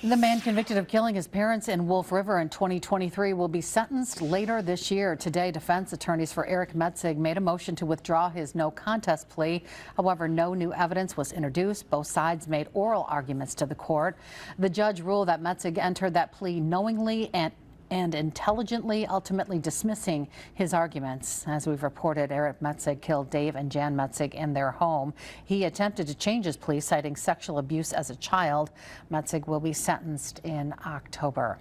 The man convicted of killing his parents in Wolf River in 2023 will be sentenced later this year. Today, defense attorneys for Eric Metzig made a motion to withdraw his no contest plea. However, no new evidence was introduced. Both sides made oral arguments to the court. The judge ruled that Metzig entered that plea knowingly and intelligently, ultimately dismissing his arguments. As we've reported, Eric Metzig killed Dave and Jan Metzig in their home. He attempted to change his plea, citing sexual abuse as a child. Metzig will be sentenced in October.